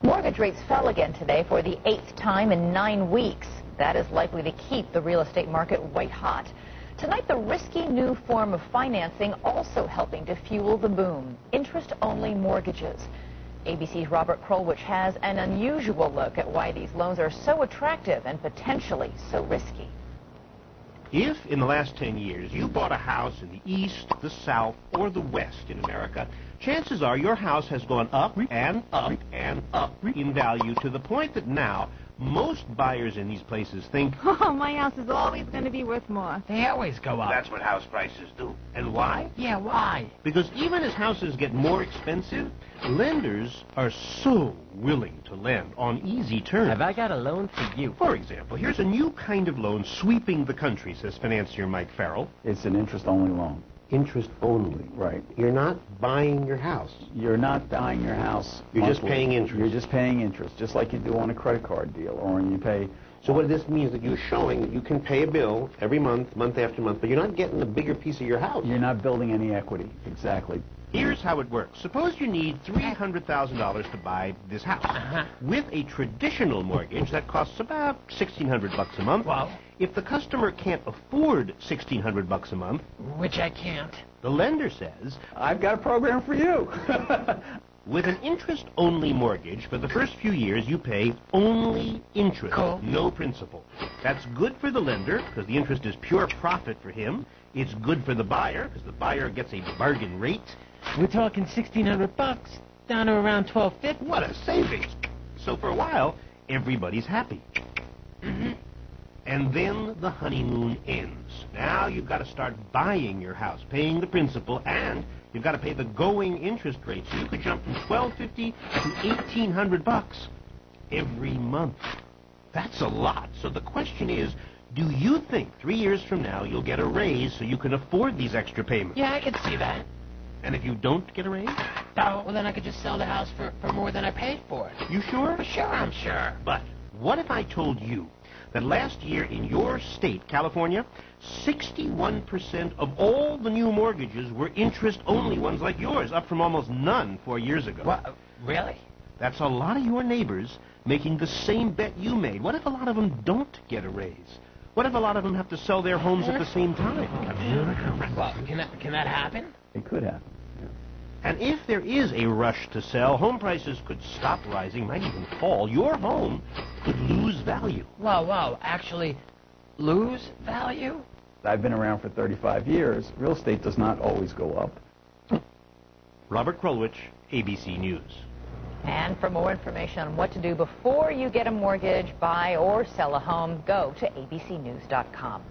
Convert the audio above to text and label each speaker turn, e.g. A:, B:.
A: Mortgage rates fell again today for the 8th time in 9 weeks. That is likely to keep the real estate market white hot. Tonight, the risky new form of financing also helping to fuel the boom: interest-only mortgages. ABC's Robert Krulwich has an unusual look at why these loans are so attractive and potentially so risky.
B: If in the last 10 years you bought a house in the East, the South, or the West in America, chances are your house has gone up and up and up in value to the point that now most buyers in these places think,
C: oh, my house is always going to be worth more.
D: They always go up.
B: That's what house prices do. And why?
D: Yeah, why?
B: Because even as houses get more expensive, lenders are so willing to lend on easy terms.
D: Have I got a loan for you?
B: For example, here's a new kind of loan sweeping the country, says financier Mike Farrell.
E: It's an interest-only loan.
B: Interest only.
E: Right.
B: You're not buying your house.
E: You're not buying your house
B: You're
E: monthly.
B: just paying interest.
E: You're just paying interest, just like you do on a credit card deal, or when you pay...
B: So what this means is that you're showing that you can pay a bill every month, month after month, but you're not getting a bigger piece of your house.
E: You're not building any equity. Exactly.
B: Here's how it works. Suppose you need $300,000 to buy this house. With a traditional mortgage, that costs about $1,600 a month.
D: Wow.
B: If the customer can't afford $1,600 a month,
D: Which I can't.
B: the lender says,
E: I've got a program for you.
B: with an interest-only mortgage, for the first few years, you pay only interest,
D: Cool.
B: no principal. That's good for the lender, because the interest is pure profit for him. It's good for the buyer, because the buyer gets a bargain rate.
D: We're talking $1,600 down to around $1,250.
B: What a savings! So for a while, everybody's happy. And then the honeymoon ends. Now you've got to start buying your house, paying the principal, and you've got to pay the going interest rate. So you could jump from $1,250 to $1,800 every month. That's a lot. So the question is, do you think 3 years from now you'll get a raise so you can afford these extra payments?
D: Yeah, I can see that.
B: And if you don't get a raise?
D: Oh, well, then I could just sell the house for more than I paid for it.
B: You sure?
D: For sure, I'm sure.
B: But what if I told you that last year in your state, California, 61% of all the new mortgages were interest-only ones like yours, up from almost none 4 years ago?
D: What? Really?
B: That's a lot of your neighbors making the same bet you made. What if a lot of them don't get a raise? What if a lot of them have to sell their homes at the same time?
D: Well, can that happen?
E: It could happen.
B: And if there is a rush to sell, home prices could stop rising, might even fall. Your home could lose value.
D: Whoa, actually lose value?
E: I've been around for 35 years. Real estate does not always go up.
B: Robert Krulwich, ABC News.
A: And for more information on what to do before you get a mortgage, buy or sell a home, go to abcnews.com.